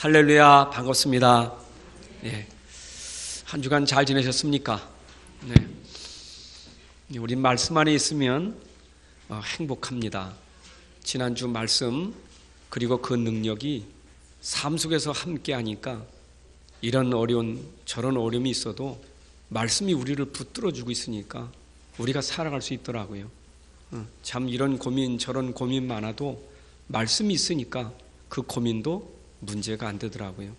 할렐루야, 반갑습니다. 네. 한 주간 잘 지내셨습니까? 네. 우리 말씀 안에 있으면 행복합니다. 지난주 말씀 그리고 그 능력이 삶 속에서 함께 하니까 이런 어려운 저런 어려움이 있어도 말씀이 우리를 붙들어주고 있으니까 우리가 살아갈 수 있더라고요. 참 이런 고민 저런 고민 많아도 말씀이 있으니까 그 고민도 문제가 안 되더라고요.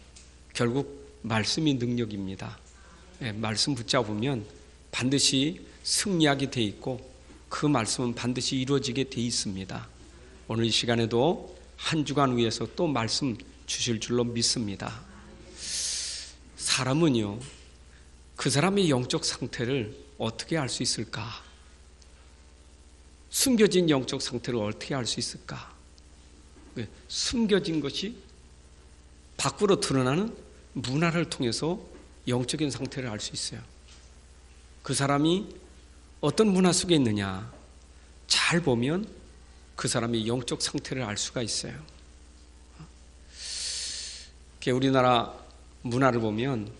결국 말씀이 능력입니다. 말씀 붙잡으면 반드시 승리하게 돼 있고 그 말씀은 반드시 이루어지게 돼 있습니다. 오늘 이 시간에도 한 주간 위해서 또 말씀 주실 줄로 믿습니다. 사람은요, 그 사람의 영적 상태를 어떻게 알 수 있을까? 숨겨진 영적 상태를 어떻게 알 수 있을까? 숨겨진 것이 밖으로 드러나는 문화를 통해서 영적인 상태를 알 수 있어요. 그 사람이 어떤 문화 속에 있느냐 잘 보면 그 사람의 영적 상태를 알 수가 있어요. 우리나라 문화를 보면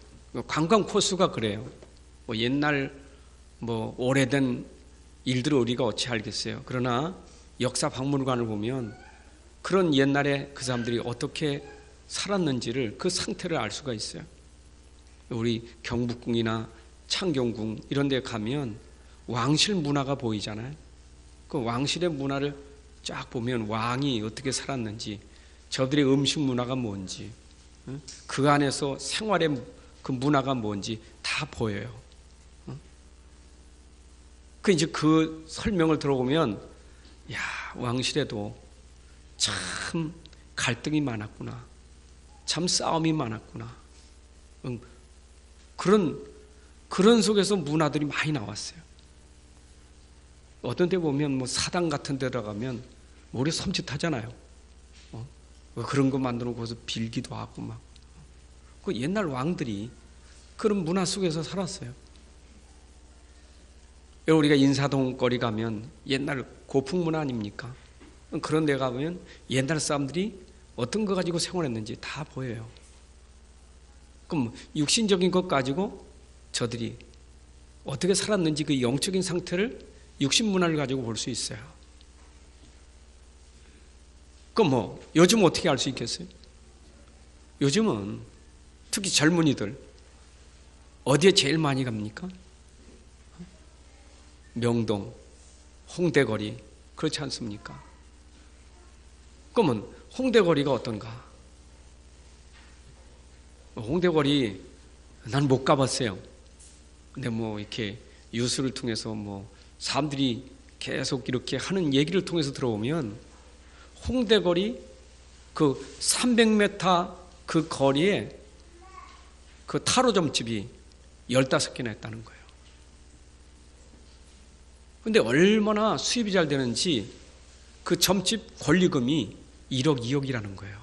관광 코스가 그래요. 옛날 오래된 일들을 우리가 어찌 알겠어요. 그러나 역사 박물관을 보면 그런 옛날에 그 사람들이 어떻게 살았는지를 그 상태를 알 수가 있어요. 우리 경복궁이나 창경궁 이런 데 가면 왕실 문화가 보이잖아요. 그 왕실의 문화를 쫙 보면 왕이 어떻게 살았는지, 저들의 음식 문화가 뭔지, 그 안에서 생활의 그 문화가 뭔지 다 보여요. 이제 그 설명을 들어보면, 야, 왕실에도 참 갈등이 많았구나. 참 싸움이 많았구나. 그런 속에서 문화들이 많이 나왔어요. 어떤 데 보면 사당 같은 데 들어가면 오래 섬찟하잖아요. 그런 거 만들어 거기서 빌기도 하고 막. 그 옛날 왕들이 그런 문화 속에서 살았어요. 우리가 인사동 거리 가면 옛날 고풍 문화 아닙니까? 그런 데 가면 옛날 사람들이 어떤 거 가지고 생활했는지 다 보여요. 그럼 육신적인 것 가지고 저들이 어떻게 살았는지 그 영적인 상태를 육신 문화를 가지고 볼 수 있어요. 그럼 요즘 어떻게 알 수 있겠어요? 요즘은 특히 젊은이들 어디에 제일 많이 갑니까? 명동, 홍대거리, 그렇지 않습니까? 그러면 홍대거리가 어떤가? 홍대거리 난 못 가봤어요. 근데 이렇게 뉴스를 통해서 사람들이 계속 이렇게 하는 얘기를 통해서 들어보면 홍대거리 그 300m 그 거리에 그 타로점집이 15개나 했다는 거예요. 근데 얼마나 수입이 잘 되는지 그 점집 권리금이 1억, 2억이라는 거예요.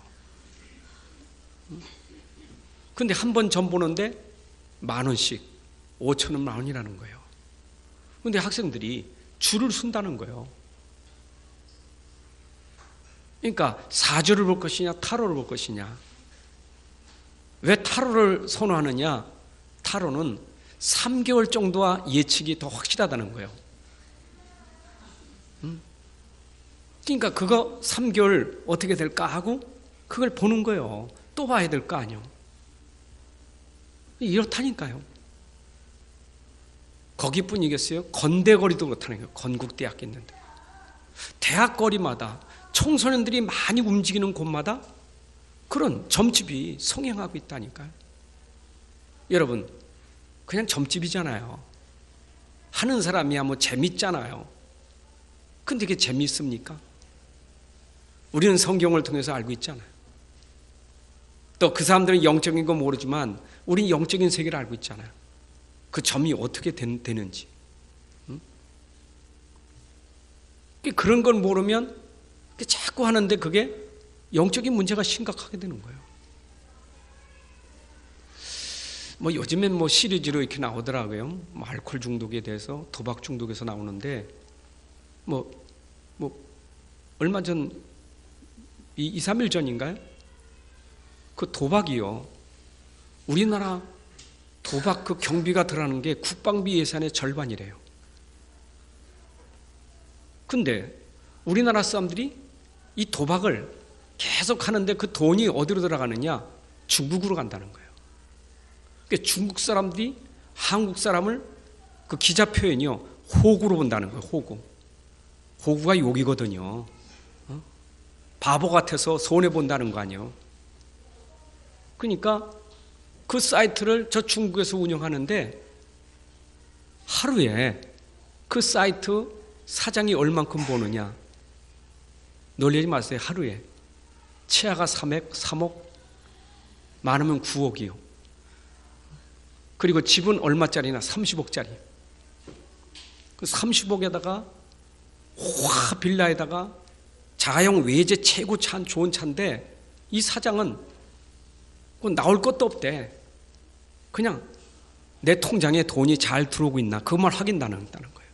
근데 한 번 점 보는데 10,000원씩, 5,000원, 10,000원이라는 거예요. 근데 학생들이 줄을 쓴다는 거예요. 그러니까 사주를 볼 것이냐, 타로를 볼 것이냐. 왜 타로를 선호하느냐? 타로는 3개월 정도와 예측이 더 확실하다는 거예요. 그러니까 그거 3개월 어떻게 될까 하고 그걸 보는 거예요. 또 봐야 될 거 아니에요. 이렇다니까요. 거기뿐이겠어요? 건대거리도 그렇다는 거예요. 건국대학교 있는데. 대학거리마다 청소년들이 많이 움직이는 곳마다 그런 점집이 성행하고 있다니까요. 여러분, 그냥 점집이잖아요. 하는 사람이야 재밌잖아요. 근데 이게 재미있습니까? 우리는 성경을 통해서 알고 있잖아요. 또 그 사람들은 영적인 거 모르지만 우리는 영적인 세계를 알고 있잖아요. 그 점이 어떻게 되는지. 그런 걸 모르면 자꾸 하는데 그게 영적인 문제가 심각하게 되는 거예요. 요즘엔 시리즈로 이렇게 나오더라고요. 알코올 중독에 대해서, 도박 중독에서 나오는데, 얼마 전, 2, 3일 전인가요? 그 도박이요. 우리나라 도박 그 경비가 들어가는 게 국방비 예산의 절반이래요. 근데 우리나라 사람들이 이 도박을 계속 하는데 그 돈이 어디로 들어가느냐? 중국으로 간다는 거예요. 그러니까 중국 사람들이 한국 사람을 그 기자 표현이요. 호구로 본다는 거예요. 호구. 호구가 욕이거든요. 바보 같아서 손해본다는 거 아니에요. 그러니까 그 사이트를 저 중국에서 운영하는데 하루에 그 사이트 사장이 얼만큼 버느냐. 놀리지 마세요. 하루에 최하가 3억, 많으면 9억이요. 그리고 집은 얼마짜리나 30억짜리. 그 30억에다가 화 빌라에다가 자가용 외제 최고 좋은 차인데 이 사장은 나올 것도 없대. 그냥 내 통장에 돈이 잘 들어오고 있나 그것만 확인한다는 거예요.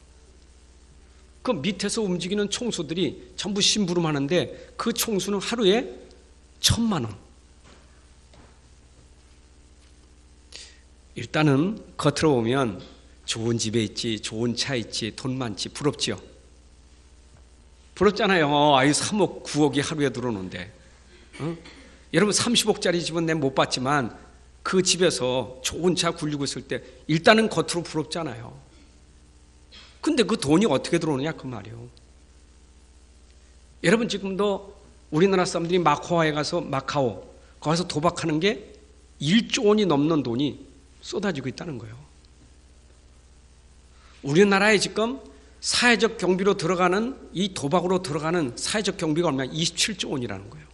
그 밑에서 움직이는 총수들이 전부 심부름하는데 그 총수는 하루에 1,000만 원. 일단은 겉으로 보면 좋은 집에 있지, 좋은 차 있지, 돈 많지, 부럽지요. 부럽잖아요. 아유 3억, 9억이 하루에 들어오는데. 여러분 30억짜리 집은 내가 못 봤지만 그 집에서 좋은 차 굴리고 있을 때 일단은 겉으로 부럽잖아요. 근데 그 돈이 어떻게 들어오느냐 그 말이에요. 여러분 지금도 우리나라 사람들이 마카오에 가서 거기서 도박하는 게 1조 원이 넘는 돈이 쏟아지고 있다는 거예요. 우리나라에 지금 사회적 경비로 들어가는 이 도박으로 들어가는 사회적 경비가 얼마나 27조 원이라는 거예요.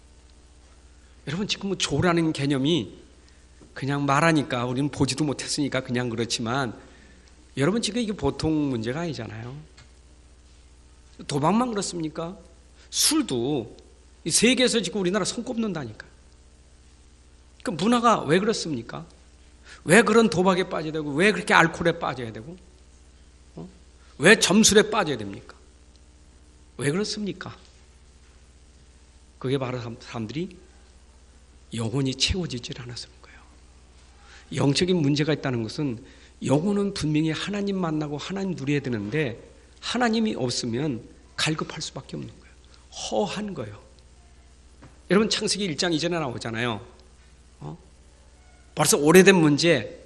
여러분 지금 뭐 조라는 개념이 그냥 말하니까 우리는 보지도 못했으니까 그냥 그렇지만 여러분 지금 이게 보통 문제가 아니잖아요. 도박만 그렇습니까? 술도 이 세계에서 지금 우리나라 손꼽는다니까. 그 문화가 왜 그렇습니까? 왜 그런 도박에 빠져야 되고 왜 그렇게 알코올에 빠져야 되고 왜 점술에 빠져야 됩니까? 왜 그렇습니까? 그게 바로 사람들이 영혼이 채워지질 않아서 그런 거예요. 영적인 문제가 있다는 것은 영혼은 분명히 하나님 만나고 하나님 누려야 되는데 하나님이 없으면 갈급할 수밖에 없는 거예요. 허한 거예요. 여러분 창세기 1장 이전에 나오잖아요. 벌써 오래된 문제.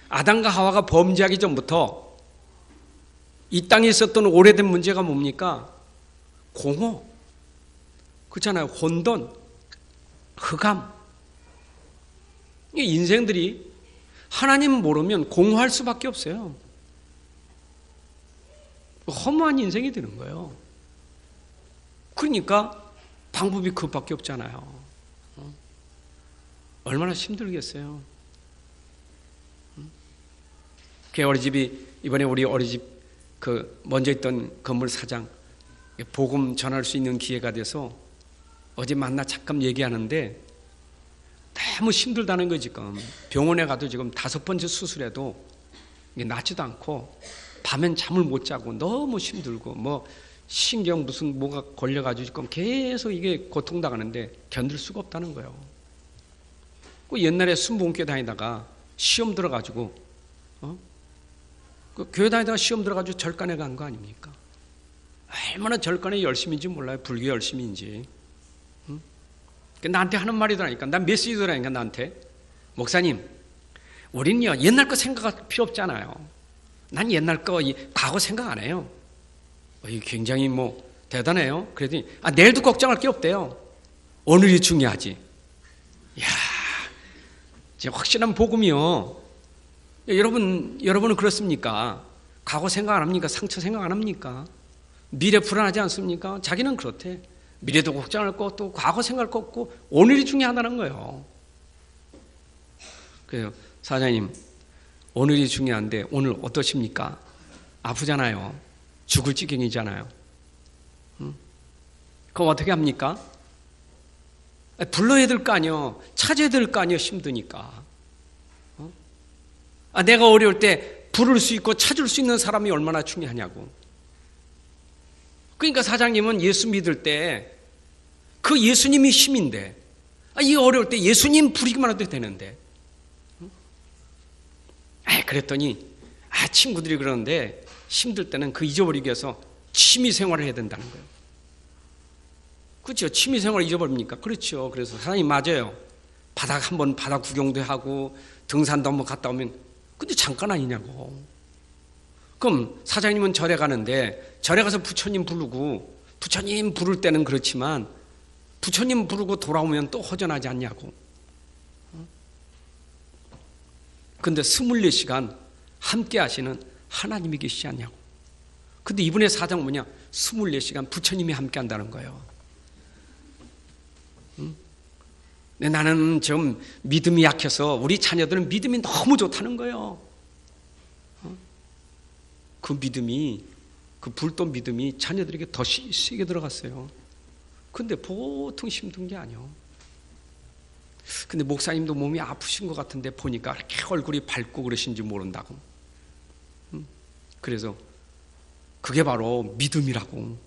아담과 하와가 범죄하기 전부터 이 땅에 있었던 오래된 문제가 뭡니까? 공허. 그렇잖아요. 혼돈, 흑암. 인생들이 하나님 모르면 공허할 수밖에 없어요. 허무한 인생이 되는 거예요. 그러니까 방법이 그것밖에 없잖아요. 얼마나 힘들겠어요. 그 어린이집이 이번에 우리 어린이집 그 먼저 있던 건물 사장 복음 전할 수 있는 기회가 돼서 어제 만나 잠깐 얘기하는데 너무 힘들다는 거예요. 지금 병원에 가도 지금 5번째 수술해도 이게 낫지도 않고 밤엔 잠을 못 자고 너무 힘들고 뭐 신경 무슨 뭐가 걸려가지고 지금 계속 이게 고통당하는데 견딜 수가 없다는 거예요. 그 옛날에 순복음교회 다니다가 시험 들어가지고 그 교회 다니다가 시험 들어가지고 절간에 간 거 아닙니까? 얼마나 절간에 열심인지 몰라요. 불교 열심인지. 나한테 하는 말이더라니까. 난 메시지더라니까 나한테. 목사님, 우리는요 옛날 거 생각할 필요 없잖아요. 난 옛날 거 과거 생각 안 해요. 굉장히 뭐 대단해요. 그랬더니 내일도 걱정할 게 없대요. 오늘이 중요하지. 이야, 확실한 복음이요. 여러분은 그렇습니까? 과거 생각 안 합니까? 상처 생각 안 합니까? 미래 불안하지 않습니까? 자기는 그렇대. 미래도 걱정할 거 없고 과거 생각할 거 없고 오늘이 중요하다는 거예요. 그래요. 사장님, 오늘이 중요한데 오늘 어떠십니까? 아프잖아요. 죽을 지경이잖아요. 그럼 어떻게 합니까? 불러야 될 거 아니요. 찾아야 될 거 아니요. 힘드니까. 내가 어려울 때 부를 수 있고 찾을 수 있는 사람이 얼마나 중요하냐고. 그러니까 사장님은 예수 믿을 때 그 예수님이 힘인데 이 어려울 때 예수님 부르기만 해도 되는데. 그랬더니 친구들이 그러는데 힘들 때는 그 잊어버리기 위해서 취미 생활을 해야 된다는 거예요. 그렇죠? 취미 생활을 잊어버립니까? 그렇죠. 그래서 사장님 맞아요. 한번 바다 구경도 하고 등산도 한번 갔다 오면 근데 잠깐 아니냐고. 그럼 사장님은 절에 가는데 절에 가서 부처님 부르고 부처님 부를 때는 그렇지만 부처님 부르고 돌아오면 또 허전하지 않냐고. 근데 24시간 함께 하시는 하나님이 계시지 않냐고. 근데 이분의 사정 뭐냐? 24시간 부처님이 함께 한다는 거예요. 근데 나는 좀 믿음이 약해서 우리 자녀들은 믿음이 너무 좋다는 거예요. 그 믿음이, 그 불도 믿음이 자녀들에게 더 세게 들어갔어요. 근데 보통 힘든 게 아니에요. 근데 목사님도 몸이 아프신 것 같은데 보니까 이렇게 얼굴이 밝고 그러신지 모른다고. 그래서 그게 바로 믿음이라고.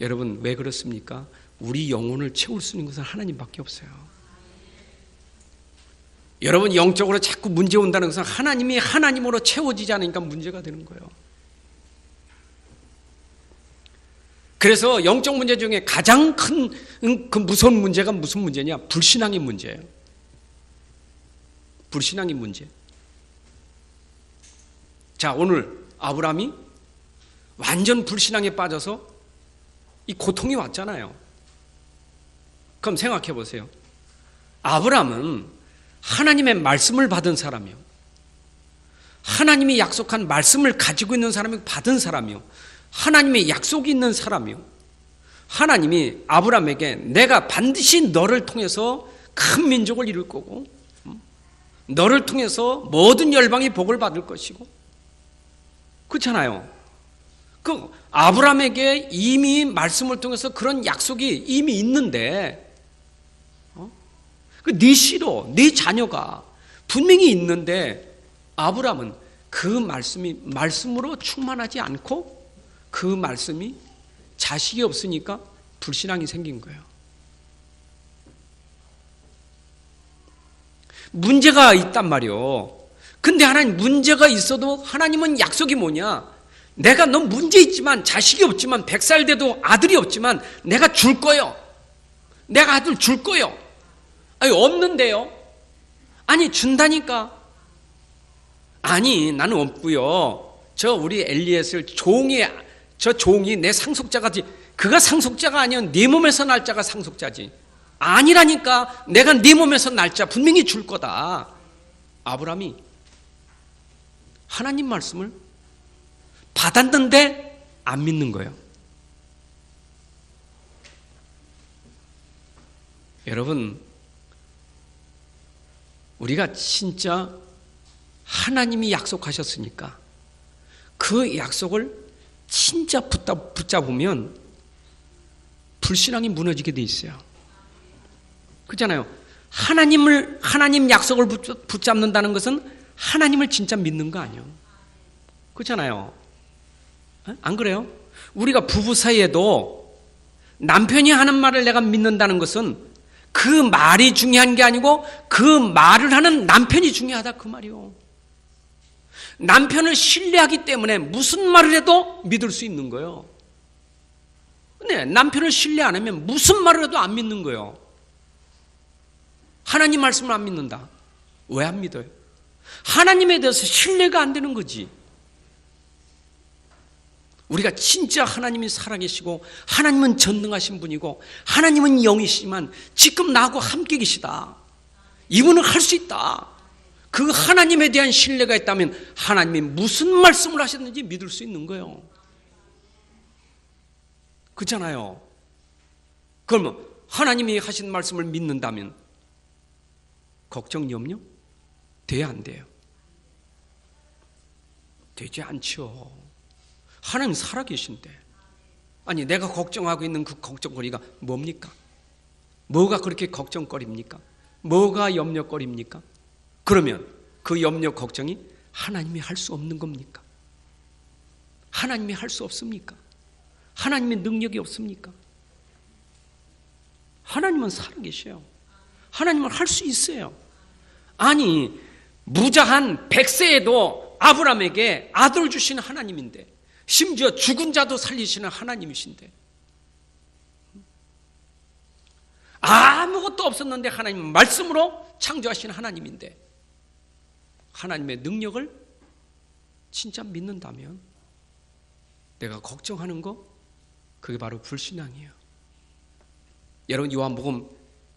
여러분 왜 그렇습니까? 우리 영혼을 채울 수 있는 것은 하나님밖에 없어요. 여러분 영적으로 자꾸 문제 온다는 것은 하나님이 하나님으로 채워지지 않으니까 문제가 되는 거예요. 그래서 영적 문제 중에 가장 큰 그 무서운 문제가 무슨 문제냐? 불신앙의 문제예요. 불신앙의 문제. 자, 오늘 아브라함이 완전 불신앙에 빠져서 이 고통이 왔잖아요. 그럼 생각해 보세요. 아브라함은 하나님의 말씀을 받은 사람이요. 하나님이 약속한 말씀을 가지고 있는 사람이 받은 사람이요. 하나님의 약속이 있는 사람이요. 하나님이 아브라함에게 내가 반드시 너를 통해서 큰 민족을 이룰 거고 너를 통해서 모든 열방이 복을 받을 것이고 그렇잖아요. 그 아브라함에게 이미 말씀을 통해서 그런 약속이 이미 있는데 네 씨로 네 자녀가 분명히 있는데 아브라함은 그 말씀이 말씀으로 충만하지 않고 그 말씀이 자식이 없으니까 불신앙이 생긴 거예요. 문제가 있단 말이요. 근데 하나님 문제가 있어도 하나님은 약속이 뭐냐? 내가 너 문제 있지만 자식이 없지만 100살 돼도 아들이 없지만 내가 줄 거요. 내가 아들 줄 거요. 아니 없는데요. 아니 준다니까. 아니 나는 없고요. 저 우리 엘리에셀 종이 내 상속자가지. 그가 상속자가 아니야. 네 몸에서 날 자가 상속자지. 아니라니까. 내가 네 몸에서 날 자 분명히 줄 거다. 아브라함이 하나님 말씀을 받았는데 안 믿는 거예요. 여러분 우리가 진짜 하나님이 약속하셨으니까 그 약속을 진짜 붙잡으면 불신앙이 무너지게 돼 있어요. 그렇잖아요. 하나님 약속을 붙잡는다는 것은 하나님을 진짜 믿는 거 아니에요. 그렇잖아요. 안 그래요? 우리가 부부 사이에도 남편이 하는 말을 내가 믿는다는 것은 그 말이 중요한 게 아니고 그 말을 하는 남편이 중요하다 그 말이요. 남편을 신뢰하기 때문에 무슨 말을 해도 믿을 수 있는 거예요. 근데 남편을 신뢰 안 하면 무슨 말을 해도 안 믿는 거예요. 하나님 말씀을 안 믿는다. 왜 안 믿어요? 하나님에 대해서 신뢰가 안 되는 거지. 우리가 진짜 하나님이 살아계시고 하나님은 전능하신 분이고 하나님은 영이시지만 지금 나하고 함께 계시다. 이분은 할 수 있다. 그 하나님에 대한 신뢰가 있다면 하나님이 무슨 말씀을 하셨는지 믿을 수 있는 거예요. 그렇잖아요. 그러면 하나님이 하신 말씀을 믿는다면 걱정, 염려? 돼야 안 돼요? 되지 않죠. 하나님 살아계신데. 아니 내가 걱정하고 있는 그 걱정거리가 뭡니까? 뭐가 그렇게 걱정거리입니까? 뭐가 염려거리입니까? 그러면 그 염려 걱정이 하나님이 할 수 없는 겁니까? 하나님이 할 수 없습니까? 하나님의 능력이 없습니까? 하나님은 살아계셔요. 하나님은 할 수 있어요. 아니, 무자한 100세에도 아브라함에게 아들을 주시는 하나님인데, 심지어 죽은 자도 살리시는 하나님이신데, 아무것도 없었는데 하나님은 말씀으로 창조하시는 하나님인데, 하나님의 능력을 진짜 믿는다면 내가 걱정하는 거, 그게 바로 불신앙이에요. 여러분, 요한복음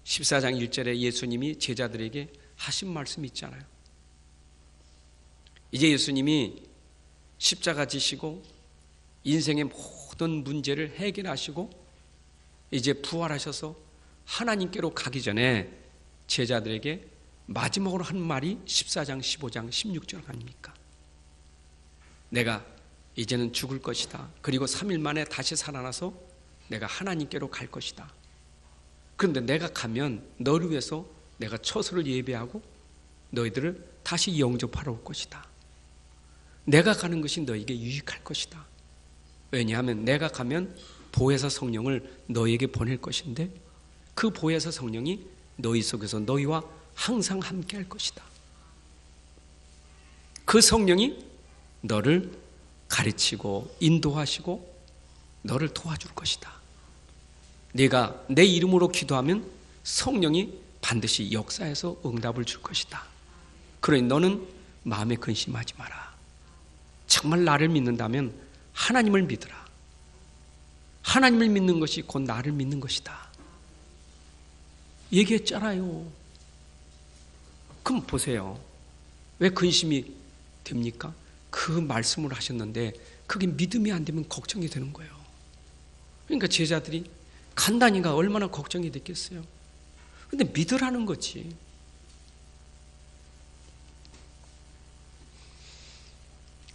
14장 1절에 예수님이 제자들에게 하신 말씀이 있잖아요. 이제 예수님이 십자가 지시고 인생의 모든 문제를 해결하시고 이제 부활하셔서 하나님께로 가기 전에 제자들에게 마지막으로 한 말이 14장, 15장, 16절 아닙니까? 내가 이제는 죽을 것이다. 그리고 3일 만에 다시 살아나서 내가 하나님께로 갈 것이다. 그런데 내가 가면 너를 위해서 내가 처소를 예배하고 너희들을 다시 영접하러 올 것이다. 내가 가는 것이 너에게 유익할 것이다. 왜냐하면 내가 가면 보혜사 성령을 너에게 보낼 것인데 그 보혜사 성령이 너희 속에서 너희와 항상 함께 할 것이다. 그 성령이 너를 가르치고 인도하시고 너를 도와줄 것이다. 네가 내 이름으로 기도하면 성령이 반드시 역사해서 응답을 줄 것이다. 그러니 너는 마음에 근심하지 마라. 정말 나를 믿는다면 하나님을 믿으라. 하나님을 믿는 것이 곧 나를 믿는 것이다. 얘기했잖아요. 그럼 보세요. 왜 근심이 됩니까? 그 말씀을 하셨는데 그게 믿음이 안 되면 걱정이 되는 거예요. 그러니까 제자들이 간다니까 얼마나 걱정이 됐겠어요. 근데 믿으라는 거지.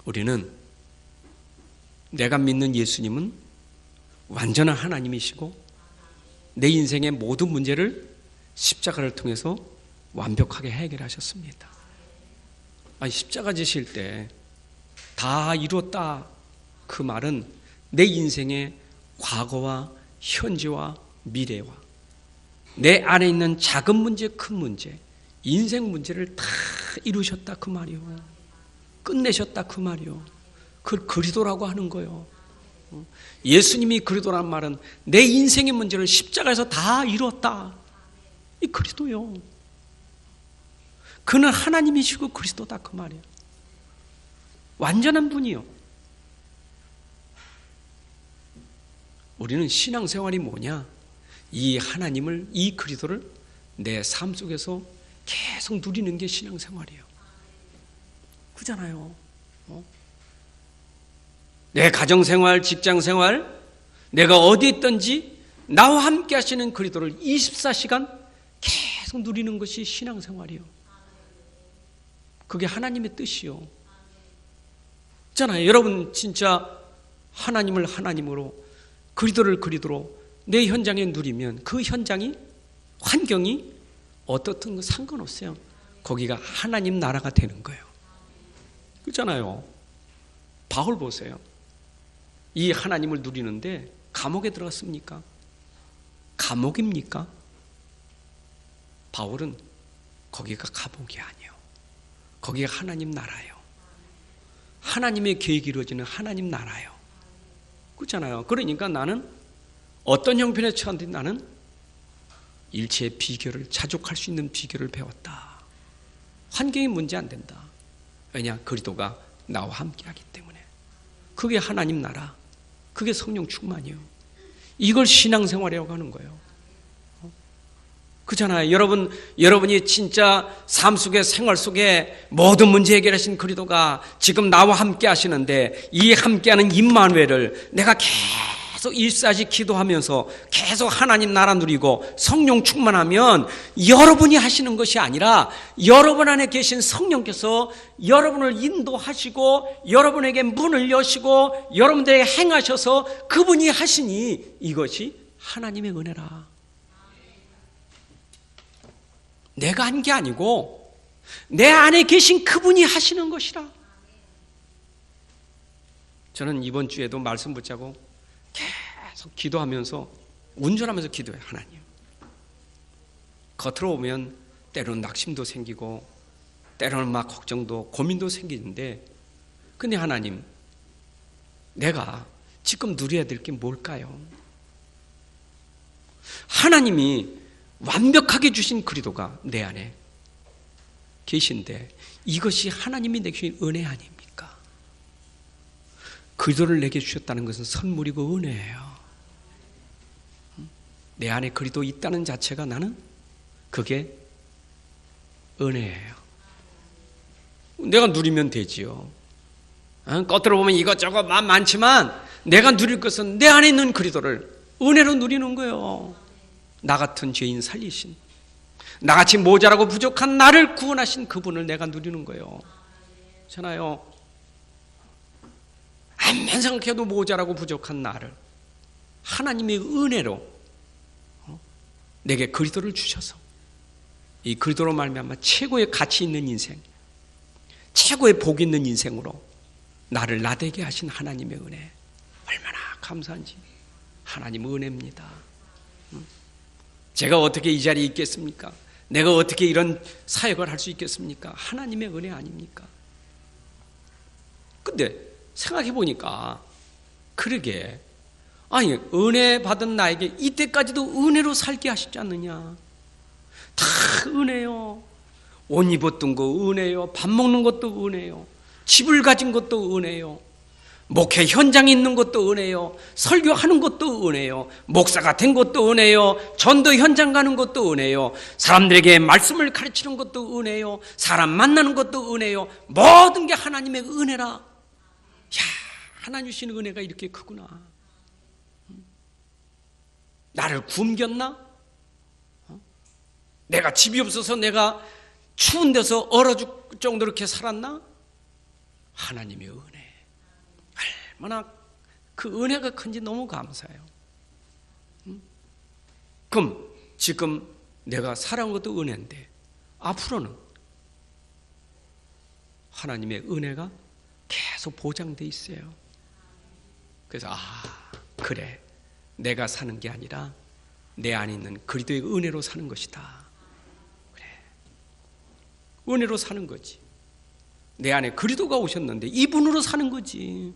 우리는 내가 믿는 예수님은 완전한 하나님이시고 내 인생의 모든 문제를 십자가를 통해서 완벽하게 해결하셨습니다. 아니, 십자가 지실 때 다 이뤘다, 그 말은 내 인생의 과거와 현재와 미래와 내 안에 있는 작은 문제, 큰 문제, 인생 문제를 다 이루셨다 그 말이요. 끝내셨다 그 말이요. 그걸 그리도라고 하는 거예요. 예수님이 그리도라는 말은 내 인생의 문제를 십자가에서 다 이뤘다. 이 그리도요. 그는 하나님이시고 그리스도다 그 말이에요. 완전한 분이요. 우리는 신앙생활이 뭐냐? 이 하나님을, 이 그리스도를 내 삶 속에서 계속 누리는 게 신앙생활이에요. 그잖아요. 내 가정생활, 직장생활, 내가 어디 있든지 나와 함께 하시는 그리스도를 24시간 계속 누리는 것이 신앙생활이에요. 그게 하나님의 뜻이요. 있잖아요. 여러분 진짜 하나님을 하나님으로, 그리스도를 그리스도로 내 현장에 누리면 그 현장이, 환경이 어떻든 상관없어요. 거기가 하나님 나라가 되는 거예요. 그렇잖아요. 바울 보세요. 이 하나님을 누리는데 감옥에 들어갔습니까? 감옥입니까? 바울은 거기가 감옥이 아니에요. 거기가 하나님 나라예요. 하나님의 계획이 이루어지는 하나님 나라예요. 그렇잖아요. 그러니까 나는 어떤 형편에 처한데 나는 일체의 비결을, 자족할 수 있는 비결을 배웠다. 환경이 문제 안 된다. 왜냐? 그리스도가 나와 함께 하기 때문에. 그게 하나님 나라, 그게 성령 충만이요. 이걸 신앙생활이라고 하는 거예요. 그렇잖아요. 여러분이 진짜 삶 속에, 생활 속에 모든 문제 해결하신 그리스도가 지금 나와 함께 하시는데, 이 함께하는 임마누엘을 내가 계속 일사지 기도하면서 계속 하나님 나라 누리고 성령 충만하면 여러분이 하시는 것이 아니라 여러분 안에 계신 성령께서 여러분을 인도하시고 여러분에게 문을 여시고 여러분들에게 행하셔서 그분이 하시니 이것이 하나님의 은혜라. 내가 한 게 아니고 내 안에 계신 그분이 하시는 것이라. 저는 이번 주에도 말씀 붙잡고 계속 기도하면서, 운전하면서 기도해요. 하나님, 겉으로 오면 때로는 낙심도 생기고 때로는 막 걱정도 고민도 생기는데, 근데 하나님, 내가 지금 누려야 될 게 뭘까요? 하나님이 완벽하게 주신 그리도가 내 안에 계신데 이것이 하나님이 내게 주신 은혜 아닙니까? 그리도를 내게 주셨다는 것은 선물이고 은혜예요. 내 안에 그리도 있다는 자체가 나는 그게 은혜예요. 내가 누리면 되지요. 겉으로 보면 이것저것 많지만 내가 누릴 것은 내 안에 있는 그리도를 은혜로 누리는 거예요. 나 같은 죄인 살리신, 나같이 모자라고 부족한 나를 구원하신 그분을 내가 누리는 거예요. 그렇잖아요. 암만 생각해도 모자라고 부족한 나를 하나님의 은혜로 내게 그리도를 주셔서 이 그리도로 말미암아 최고의 가치 있는 인생, 최고의 복 있는 인생으로 나를 나되게 하신 하나님의 은혜, 얼마나 감사한지. 하나님 은혜입니다. 제가 어떻게 이 자리에 있겠습니까? 내가 어떻게 이런 사역을 할 수 있겠습니까? 하나님의 은혜 아닙니까? 근데 생각해 보니까 그러게, 아니 은혜 받은 나에게 이때까지도 은혜로 살게 하시지 않느냐. 다 은혜요. 옷 입었던 거 은혜요. 밥 먹는 것도 은혜요. 집을 가진 것도 은혜요. 목회 현장에 있는 것도 은혜요. 설교하는 것도 은혜요. 목사가 된 것도 은혜요. 전도 현장 가는 것도 은혜요. 사람들에게 말씀을 가르치는 것도 은혜요. 사람 만나는 것도 은혜요. 모든 게 하나님의 은혜라. 야, 하나님 주신 은혜가 이렇게 크구나. 나를 굶겼나? 내가 집이 없어서 내가 추운 데서 얼어 죽을 정도로 이렇게 살았나? 하나님의 은혜. 얼마나 그 은혜가 큰지 너무 감사해요. 그럼 지금 내가 살아온 것도 은혜인데 앞으로는 하나님의 은혜가 계속 보장돼 있어요. 그래서 그래, 내가 사는 게 아니라 내 안에 있는 그리스도의 은혜로 사는 것이다. 그래, 은혜로 사는 거지. 내 안에 그리스도가 오셨는데 이분으로 사는 거지.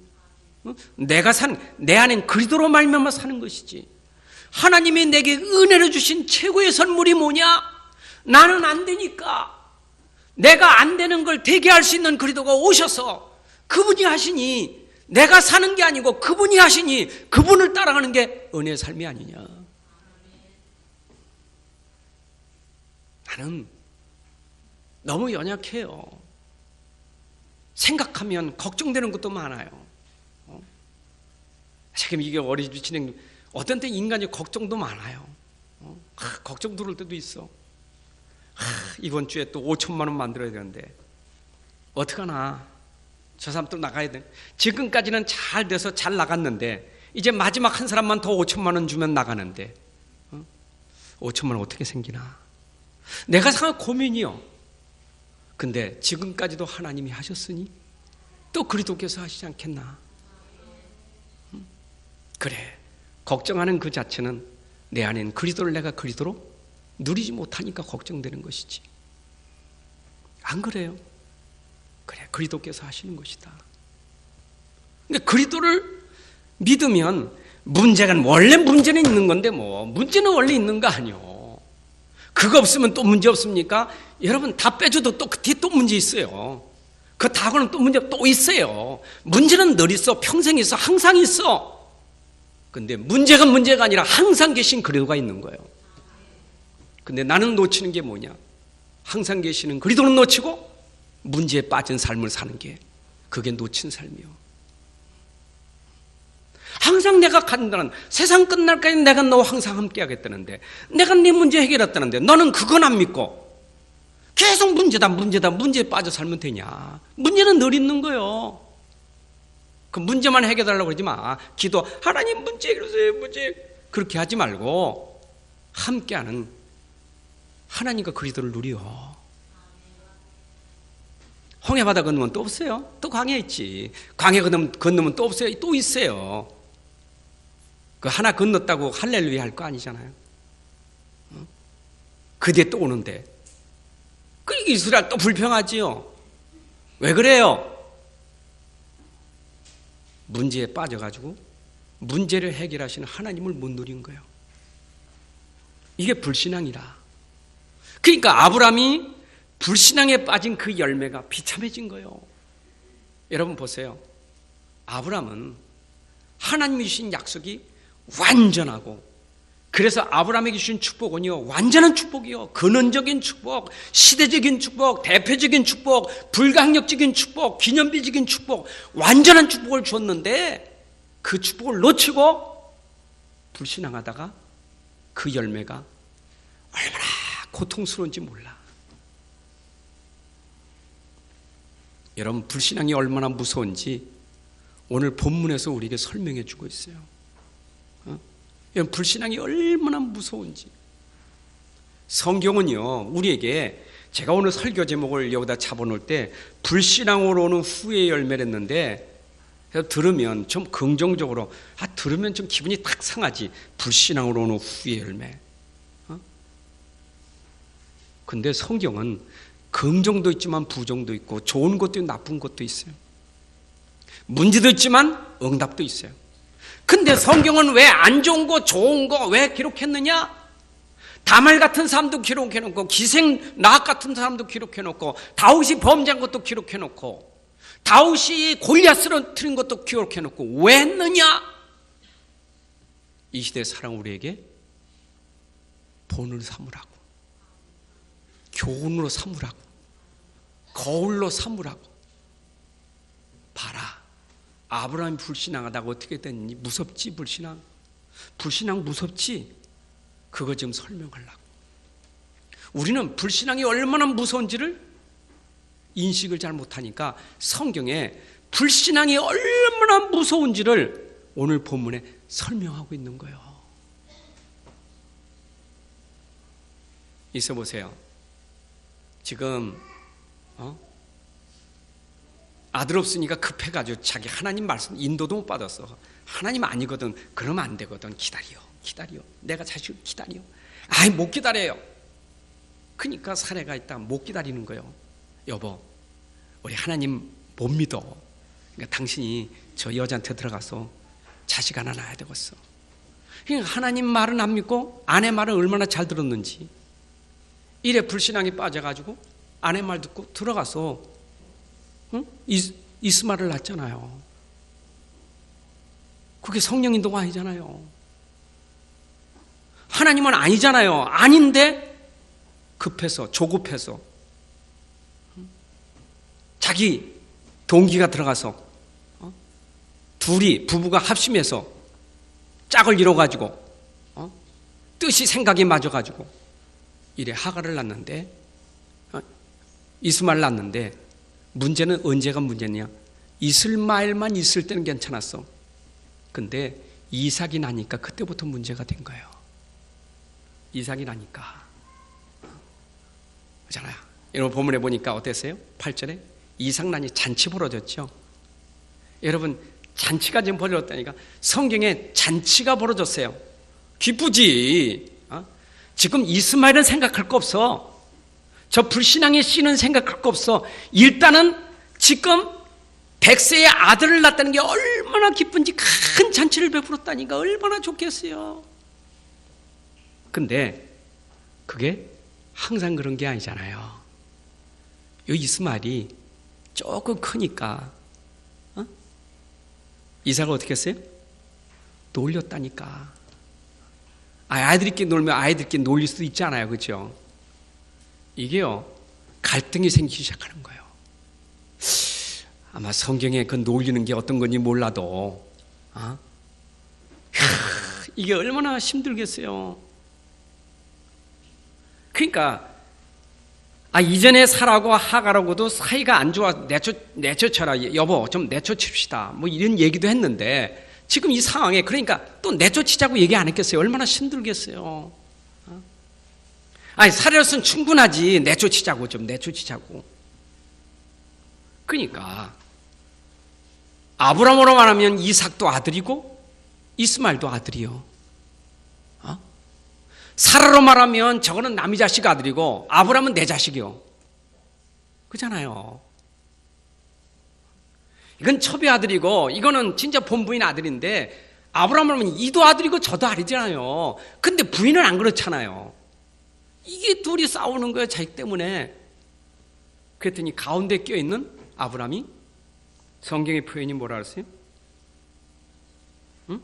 내가 내 안엔 그리스도로 말미암아 사는 것이지. 하나님이 내게 은혜로 주신 최고의 선물이 뭐냐? 나는 안 되니까 내가 안 되는 걸 되게 할 수 있는 그리스도가 오셔서 그분이 하시니, 내가 사는 게 아니고 그분이 하시니 그분을 따라가는 게 은혜의 삶이 아니냐. 나는 너무 연약해요. 생각하면 걱정되는 것도 많아요. 지금 이게 어린이집 진행, 어떤 때 인간이 걱정도 많아요. 걱정 들을 때도 있어. 이번 주에 또 5천만 원 만들어야 되는데 어떡하나, 저 사람 또 나가야 돼. 지금까지는 잘 돼서 잘 나갔는데 이제 마지막 한 사람만 더 5천만 원 주면 나가는데 5천만 원 어떻게 생기나. 내가 생각 고민이요. 근데 지금까지도 하나님이 하셨으니 또 그리스도께서 하시지 않겠나. 그래, 걱정하는 그 자체는 내 안에는 그리스도를 내가 그리스도로 누리지 못하니까 걱정되는 것이지. 안 그래요? 그래, 그리스도께서 하시는 것이다. 근데 그리스도를 믿으면 원래 문제는 있는 건데 문제는 원래 있는 거 아니요. 그거 없으면 또 문제 없습니까? 여러분 다 빼줘도 또 그 뒤에 또 문제 있어요. 그 다고는 또 문제 또 있어요. 문제는 늘 있어. 평생 있어. 항상 있어. 근데 문제가 아니라 항상 계신 그리스도가 있는 거예요. 근데 나는 놓치는 게 뭐냐? 항상 계시는 그리스도는 놓치고 문제에 빠진 삶을 사는 게, 그게 놓친 삶이요. 항상 내가 간다는, 세상 끝날까지 내가 너와 항상 함께 하겠다는데, 내가 네 문제 해결했다는데 너는 그건 안 믿고 계속 문제에 빠져 살면 되냐? 문제는 늘 있는 거예요. 그 문제만 해결하려고 그러지 마. 기도, 하나님 문제 해결하세요, 문제. 그렇게 하지 말고 함께하는 하나님과 그리스도를 누려. 홍해 바다 건너면 또 없어요? 또 광야 있지. 광야 건너면 또 없어요? 또 있어요. 그 하나 건넜다고 할렐루야 할 거 아니잖아요. 그 뒤에 또 오는데. 그러니까 이스라엘 또 불평하지요. 왜 그래요? 문제에 빠져가지고 문제를 해결하시는 하나님을 못 누린 거예요. 이게 불신앙이라. 그러니까 아브라함이 불신앙에 빠진 그 열매가 비참해진 거예요. 여러분 보세요. 아브라함은 하나님이 주신 약속이 완전하고, 그래서 아브라함에게 주신 축복은요, 완전한 축복이요. 근원적인 축복, 시대적인 축복, 대표적인 축복, 불가항력적인 축복, 기념비적인 축복, 완전한 축복을 줬는데 그 축복을 놓치고 불신앙하다가 그 열매가 얼마나 고통스러운지 몰라. 여러분, 불신앙이 얼마나 무서운지 오늘 본문에서 우리에게 설명해 주고 있어요. 여러분, 불신앙이 얼마나 무서운지. 성경은요, 우리에게, 제가 오늘 설교 제목을 여기다 잡아놓을 때 불신앙으로 오는 후회의 열매를 했는데, 들으면 좀 긍정적으로, 들으면 좀 기분이 탁 상하지. 불신앙으로 오는 후회의 열매. 근데 성경은 긍정도 있지만 부정도 있고, 좋은 것도 있고 나쁜 것도 있어요. 문제도 있지만 응답도 있어요. 근데 성경은 왜 안 좋은 거 좋은 거 왜 기록했느냐? 다말 같은 사람도 기록해놓고, 기생 라합 같은 사람도 기록해놓고, 다윗이 범죄한 것도 기록해놓고, 다윗이 골리앗을 틀린 것도 기록해놓고, 왜 했느냐? 이 시대의 사랑 우리에게 본을 삼으라고, 교훈으로 삼으라고, 거울로 삼으라고. 봐라, 아브라함이 불신앙하다가 어떻게 됐니? 무섭지? 불신앙 무섭지? 그거 좀 설명하려고. 우리는 불신앙이 얼마나 무서운지를 인식을 잘 못하니까 성경에 불신앙이 얼마나 무서운지를 오늘 본문에 설명하고 있는 거예요. 있어 보세요. 지금 아들 없으니까 급해가지고 자기 하나님 말씀 인도도 못 받았어. 하나님 아니거든. 그러면 안 되거든. 기다려. 내가 자식을 기다려. 못 기다려요. 그러니까 사례가 있다. 못 기다리는 거예요. 여보, 우리 하나님 못 믿어. 그러니까 당신이 저 여자한테 들어가서 자식 하나 낳아야 되겠어. 그러니까 하나님 말은 안 믿고 아내 말은 얼마나 잘 들었는지. 이래 불신앙에 빠져가지고 아내 말 듣고 들어가서 이스마를 낳았잖아요. 그게 성령 인도가 아니잖아요. 하나님은 아니잖아요. 아닌데 급해서, 조급해서 자기 동기가 들어가서 둘이 부부가 합심해서 짝을 이뤄가지고 뜻이 생각이 맞아가지고 이래 하가를 낳는데, 이스마를 낳는데, 문제는 언제가 문제냐? 이스마엘만 있을 때는 괜찮았어. 근데 이삭이 나니까 그때부터 문제가 된 거예요. 이삭이 나니까. 그렇잖아요. 여러분 본문에 보니까 어땠어요? 8절에 이삭 나니 잔치 벌어졌죠. 여러분, 잔치가 지금 벌어졌다니까. 성경에 잔치가 벌어졌어요. 기쁘지. 지금 이스마엘은 생각할 거 없어. 저 불신앙의 씨는 생각할 거 없어. 일단은 지금 100세의 아들을 낳았다는 게 얼마나 기쁜지 큰 잔치를 베풀었다니까. 얼마나 좋겠어요. 근데 그게 항상 그런 게 아니잖아요. 이 이스마엘이 조금 크니까 이삭을 어떻게 했어요? 놀렸다니까. 아이들끼리 놀면 아이들끼리 놀릴 수도 있잖아요. 그렇죠? 이게요, 갈등이 생기기 시작하는 거예요. 아마 성경에 그 놀리는 게 어떤 건지 몰라도 이게 얼마나 힘들겠어요. 그러니까 이전에 사라고 하가라고도 사이가 안 좋아. 내쫓아라. 여보 좀 내쫓읍시다. 뭐 이런 얘기도 했는데, 지금 이 상황에 그러니까 또 내쫓이자고 얘기 안 했겠어요? 얼마나 힘들겠어요. 사례로서는 충분하지. 내쫓이자고, 좀 내쫓이자고. 그러니까 아브라함으로 말하면 이삭도 아들이고 이스마엘도 아들이요. 사라로 말하면 저거는 남의 자식 아들이고 아브라함은 내 자식이요. 그잖아요. 이건 첩의 아들이고 이거는 진짜 본부인 아들인데 아브라함은 이도 아들이고 저도 아들이잖아요. 근데 부인은 안 그렇잖아요. 이게 둘이 싸우는 거예요, 자식 때문에. 그랬더니 가운데 껴있는 아브라함이 성경의 표현이 뭐라 그랬어요? 응?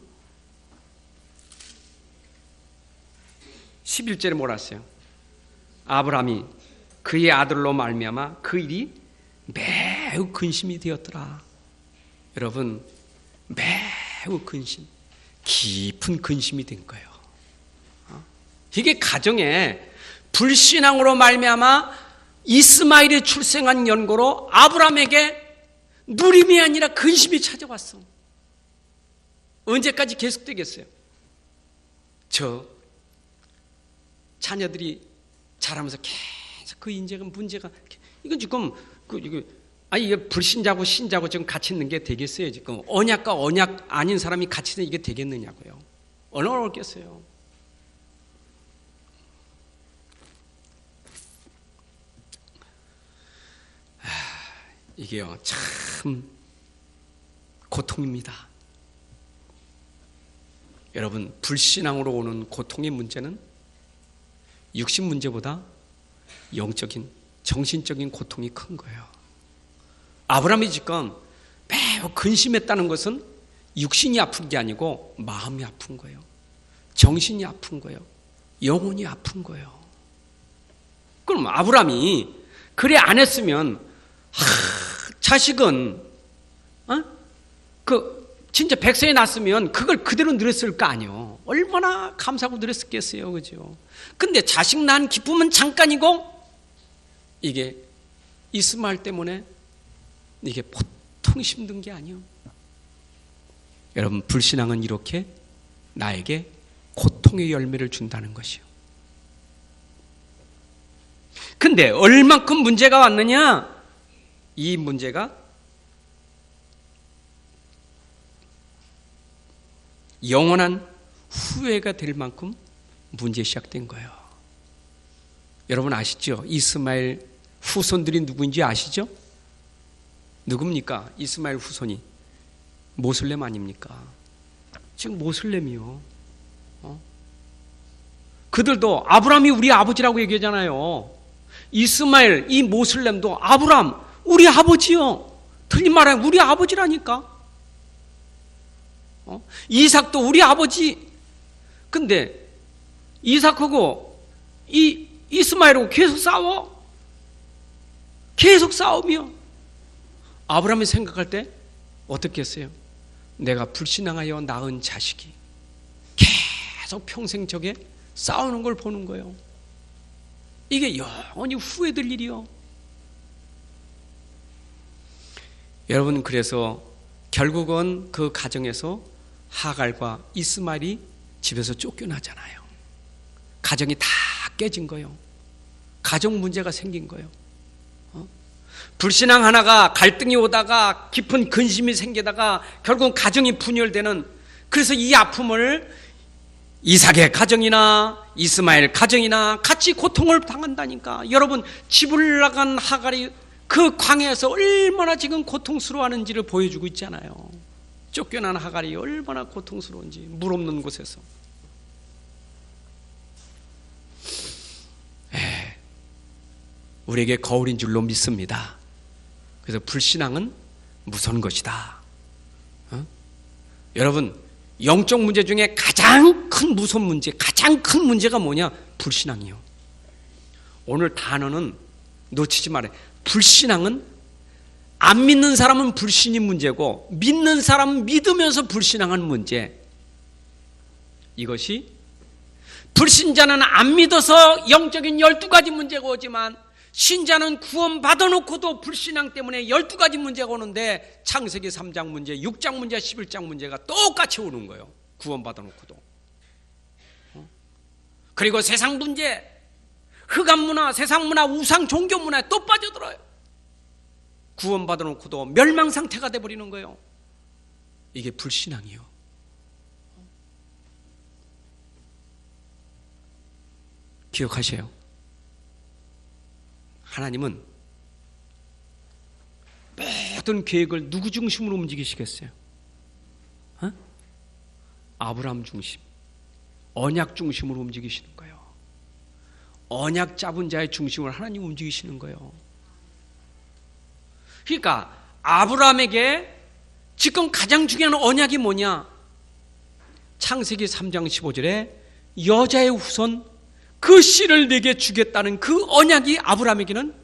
11절에 뭐라 했어요? 아브라함이 그의 아들로 말미암아 그 일이 매우 근심이 되었더라. 여러분, 매우 근심, 깊은 근심이 된 거예요. 이게 가정에 불신앙으로 말미암아 이스마엘이 출생한 연고로 아브라함에게 누림이 아니라 근심이 찾아왔어. 언제까지 계속되겠어요? 저 자녀들이 자라면서 계속 그 인재가 문제가, 이건 지금 이게 불신자고 신자고 지금 같이 있는 게 되겠어요? 지금 언약과 언약 아닌 사람이 같이 있는 이게 되겠느냐고요. 얼마나 어렵겠어요? 이게요, 참 고통입니다. 여러분, 불신앙으로 오는 고통의 문제는 육신 문제보다 영적인, 정신적인 고통이 큰 거예요. 아브라함이 지금 매우 근심했다는 것은 육신이 아픈 게 아니고 마음이 아픈 거예요. 정신이 아픈 거예요. 영혼이 아픈 거예요. 그럼 아브라함이 그래 안 했으면 자식은 진짜 백세에 낳았으면 그걸 그대로 누렸을 거 아니에요. 얼마나 감사하고 누렸겠어요, 그죠? 근데 자식 낳은 기쁨은 잠깐이고 이게 이스마엘 때문에 이게 보통 힘든 게 아니에요. 여러분, 불신앙은 이렇게 나에게 고통의 열매를 준다는 것이요. 근데 얼만큼 문제가 왔느냐? 이 문제가 영원한 후회가 될 만큼 문제 시작된 거예요. 여러분 아시죠? 이스마엘 후손들이 누구인지 아시죠? 누굽니까? 이스마엘 후손이 모슬렘 아닙니까? 지금 모슬렘이요. 그들도 아브라함이 우리 아버지라고 얘기하잖아요. 이스마엘, 이 모슬렘도 아브라함 우리 아버지요. 틀린 말 아니고 우리 아버지라니까. 이삭도 우리 아버지. 근데 이삭하고 이 이스마엘하고 계속 싸워. 계속 싸우며 아브라함이 생각할 때 어떻게 했어요? 내가 불신앙하여 낳은 자식이 계속 평생 저게 싸우는 걸 보는 거예요. 이게 영원히 후회될 일이요. 여러분, 그래서 결국은 그 가정에서 하갈과 이스마엘이 집에서 쫓겨나잖아요. 가정이 다 깨진 거예요. 가정 문제가 생긴 거예요. 불신앙 하나가 갈등이 오다가 깊은 근심이 생기다가 결국은 가정이 분열되는, 그래서 이 아픔을 이삭의 가정이나 이스마엘 가정이나 같이 고통을 당한다니까. 여러분, 집을 나간 하갈이 그 광야에서 얼마나 지금 고통스러워하는지를 보여주고 있잖아요. 쫓겨난 하갈이 얼마나 고통스러운지, 물 없는 곳에서. 우리에게 거울인 줄로 믿습니다. 그래서 불신앙은 무서운 것이다. 여러분, 영적 문제 중에 가장 큰 무서운 문제, 가장 큰 문제가 뭐냐? 불신앙이요. 오늘 단어는 놓치지 말아요. 불신앙은 안 믿는 사람은 불신이 문제고 믿는 사람은 믿으면서 불신앙한 문제. 이것이 불신자는 안 믿어서 영적인 12가지 문제가 오지만 신자는 구원 받아놓고도 불신앙 때문에 12가지 문제가 오는데 창세기 3장 문제, 6장 문제, 11장 문제가 똑같이 오는 거예요. 구원 받아놓고도. 그리고 세상 문제, 흑암 문화, 세상 문화, 우상 종교 문화에 또 빠져들어요. 구원 받아놓고도 멸망 상태가 돼버리는 거예요. 이게 불신앙이요. 기억하세요. 하나님은 모든 계획을 누구 중심으로 움직이시겠어요? 아브라함 중심, 언약 중심으로 움직이시는 거예요. 언약 잡은 자의 중심으로 하나님 움직이시는 거예요. 그러니까 아브라함에게 지금 가장 중요한 언약이 뭐냐? 창세기 3장 15절에 여자의 후손 그 씨를 내게 주겠다는 그 언약이 아브라함에게는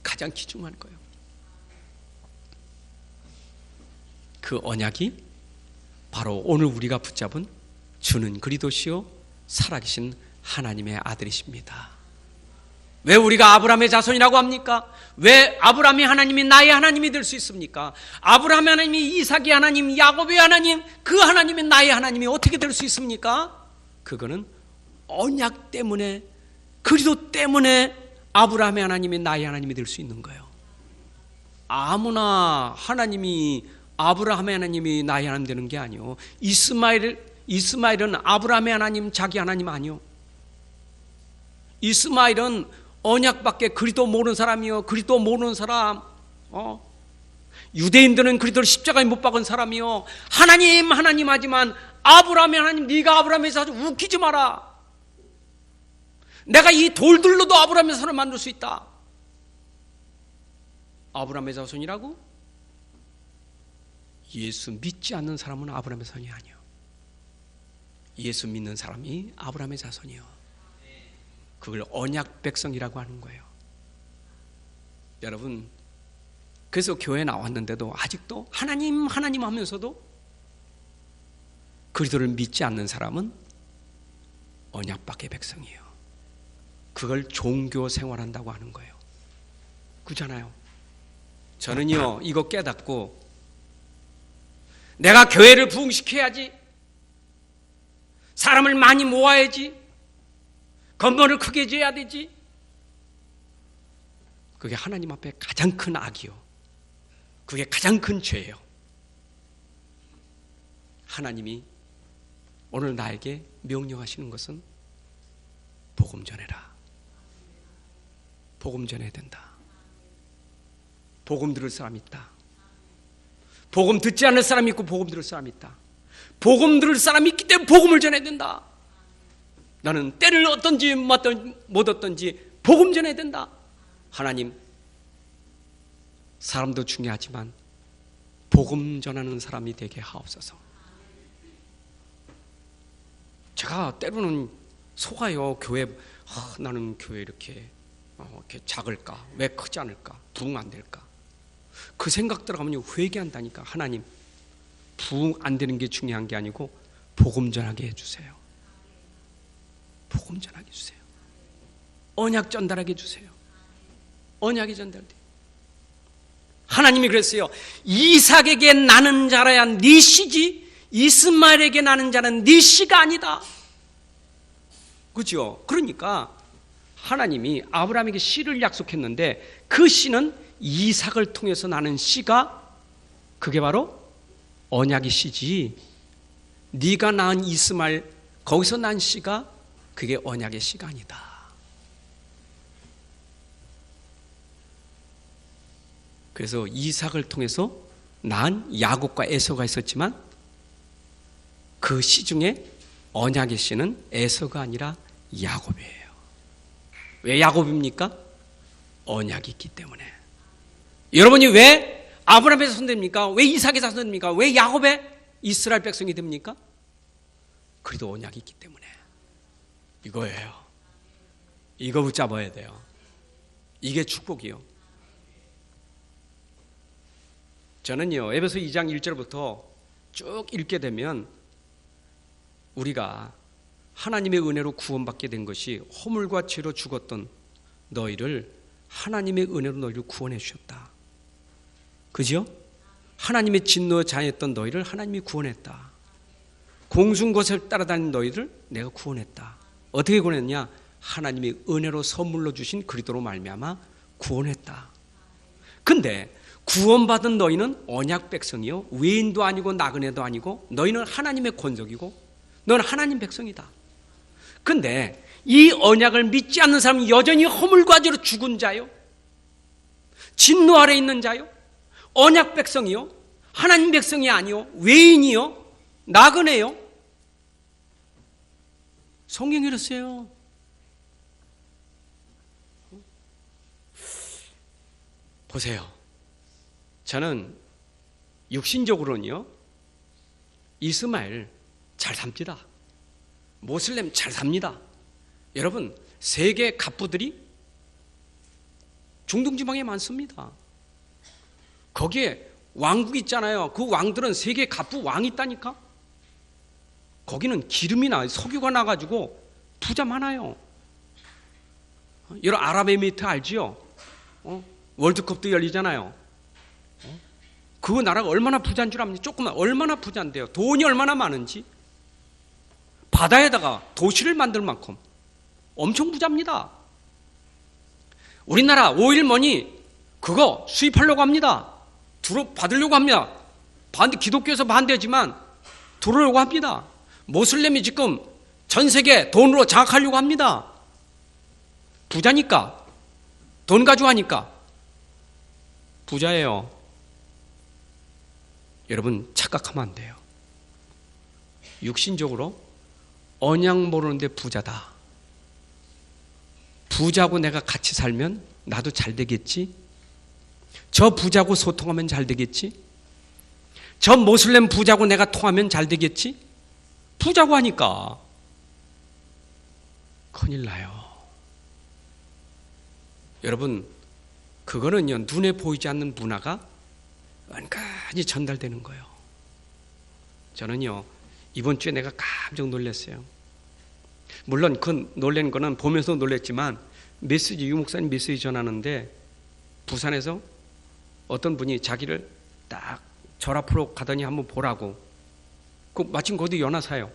가장 귀중한 거예요. 그 언약이 바로 오늘 우리가 붙잡은 주는 그리스도시요 살아계신 하나님의 아들이십니다. 왜 우리가 아브라함의 자손이라고 합니까? 왜 아브라함이 하나님이 나의 하나님이 될 수 있습니까? 아브라함의 하나님이 이삭의 하나님, 야곱의 하나님, 그 하나님이 나의 하나님이 어떻게 될 수 있습니까? 그거는 언약 때문에, 그리스도 때문에 아브라함의 하나님이 나의 하나님이 될 수 있는 거예요. 아무나 아브라함의 하나님이 나의 하나님 되는 게 아니요. 이스마엘은 아브라함의 하나님, 자기 하나님 아니요. 이스마엘은 언약밖에 그리스도 모르는 사람이요. 그리스도 모르는 사람. 유대인들은 그리스도를 십자가에 못 박은 사람이요. 하나님 하지만 아브라함의 하나님, 네가 아브라함의 자손, 웃기지 마라. 내가 이 돌들로도 아브라함의 자손을 만들 수 있다. 아브라함의 자손이라고? 예수 믿지 않는 사람은 아브라함의 자손이 아니요. 예수 믿는 사람이 아브라함의 자손이요. 그걸 언약 백성이라고 하는 거예요. 여러분, 그래서 교회에 나왔는데도 아직도 하나님 하면서도 그리스도를 믿지 않는 사람은 언약 밖의 백성이에요. 그걸 종교 생활한다고 하는 거예요. 그렇잖아요. 저는요 이거 깨닫고 내가 교회를 부흥시켜야지, 사람을 많이 모아야지, 건물을 크게 지어야 되지. 그게 하나님 앞에 가장 큰 악이요. 그게 가장 큰 죄예요. 하나님이 오늘 나에게 명령하시는 것은 복음 전해라. 복음 전해야 된다. 복음 들을 사람이 있다. 복음 듣지 않을 사람이 있고 복음 들을 사람이 있다. 복음 들을 사람이 있기 때문에 복음을 전해야 된다. 나는 때를 얻든지 못 얻든지 복음 전해야 된다. 하나님, 사람도 중요하지만 복음 전하는 사람이 되게 하옵소서. 제가 때로는 속아요. 교회, 나는 교회 이렇게 작을까? 왜 크지 않을까? 부흥 안 될까? 그 생각 들어가면 회개한다니까. 하나님, 부흥 안 되는 게 중요한 게 아니고 복음 전하게 해주세요. 복음 전하게 해주세요. 언약 전달하게 해주세요. 언약이 전달돼. 하나님이 그랬어요. 이삭에게 나는 자라야 네 씨지, 이스마엘에게 나는 자는 네 씨가 아니다. 그죠? 그러니까 하나님이 아브라함에게 씨를 약속했는데 그 씨는 이삭을 통해서 나는 씨가, 그게 바로 언약의 씨지, 네가 낳은 이스마엘 거기서 난 씨가 그게 언약의 씨가 아니다. 그래서 이삭을 통해서 낳은 야곱과 에서가 있었지만 그 씨 중에 언약의 씨는 에서가 아니라 야곱이에요. 왜 야곱입니까? 언약이 있기 때문에. 여러분이 왜 아브라함의 자손 됩니까? 왜 이삭의 자손 됩니까? 왜 야곱의 이스라엘 백성이 됩니까? 그래도 언약이 있기 때문에. 이거예요. 이거 붙잡아야 돼요. 이게 축복이요. 저는요 에베소 2장 1절부터 쭉 읽게 되면 우리가 하나님의 은혜로 구원받게 된 것이 허물과 죄로 죽었던 너희를 하나님의 은혜로 너희를 구원해 주셨다. 그죠? 하나님의 진노 자였던 너희를 하나님이 구원했다. 공순곳을 따라다니는 너희를 내가 구원했다. 어떻게 구원했냐? 하나님의 은혜로 선물로 주신 그리스도로 말미암아 구원했다. 근데 구원받은 너희는 언약 백성이요, 외인도 아니고 나그네도 아니고 너희는 하나님의 권속이고 너는 하나님 백성이다. 근데 이 언약을 믿지 않는 사람은 여전히 허물과지로 죽은 자요, 진노 아래 있는 자요, 언약 백성이요, 하나님 백성이 아니요, 외인이요, 나그네요. 성경이 이랬어요. 보세요. 저는 육신적으로는요, 이스마엘 잘 삽니다. 모슬렘 잘 삽니다. 여러분, 세계 갑부들이 중동 지방에 많습니다. 거기에 왕국 있잖아요. 그 왕들은 세계 갑부 왕이 있다니까. 거기는 기름이나 석유가 나가지고 부자 많아요. 여러분, 아랍에미리트 알지요? 월드컵도 열리잖아요. 그 나라가 얼마나 부자인 줄 압니까? 조금만 얼마나 부자인데요. 돈이 얼마나 많은지. 바다에다가 도시를 만들 만큼 엄청 부자입니다. 우리나라 오일머니 그거 수입하려고 합니다. 받으려고 합니다. 기독교에서 반대지만 들어오려고 합니다. 모슬렘이 지금 전 세계 돈으로 장악하려고 합니다. 부자니까, 돈 가지고 하니까 부자예요. 여러분, 착각하면 안 돼요. 육신적으로 언약 모르는데 부자다. 부자고 내가 같이 살면 나도 잘 되겠지? 저 부자고 소통하면 잘 되겠지? 저 모슬렘 부자고 내가 통하면 잘 되겠지? 부자고 하니까 큰일 나요. 여러분, 그거는요, 눈에 보이지 않는 문화가 은근히 전달되는 거예요. 저는요, 이번 주에 내가 깜짝 놀랐어요. 물론 그 놀란 거는 보면서 놀랐지만, 유 목사님 메시지 전하는데 부산에서 어떤 분이 자기를 딱 절 앞으로 가더니 한번 보라고. 마침 거기 연화사요.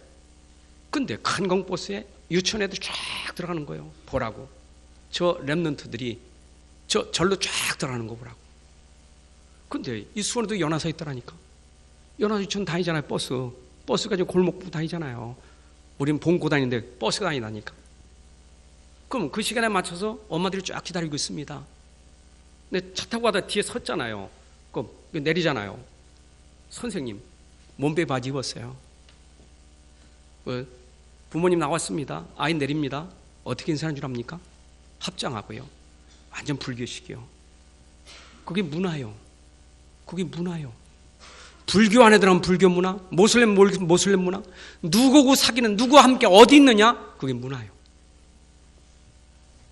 근데 큰 공버스에 유치원에도 쫙 들어가는 거예요. 보라고. 저 랩런트들이 절로 쫙 들어가는 거 보라고. 근데 이 수원에도 연화사 있더라니까. 연화사 유치원 다니잖아요. 버스 가지고 골목 다니잖아요. 우리는 봉고 다니는데 버스가 다니다니까. 그럼 그 시간에 맞춰서 엄마들이 쫙 기다리고 있습니다. 근데 차 타고 가다 뒤에 섰잖아요. 그럼 내리잖아요. 선생님, 몸빼 바지 입었어요. 부모님 나왔습니다. 아이 내립니다. 어떻게 인사하는 줄 압니까? 합장하고요. 완전 불교식이요. 그게 문화요. 그게 문화요. 불교 안에 들어가면 불교 문화, 모슬렘 문화, 누구고 사귀는, 누구와 함께 어디 있느냐? 그게 문화요.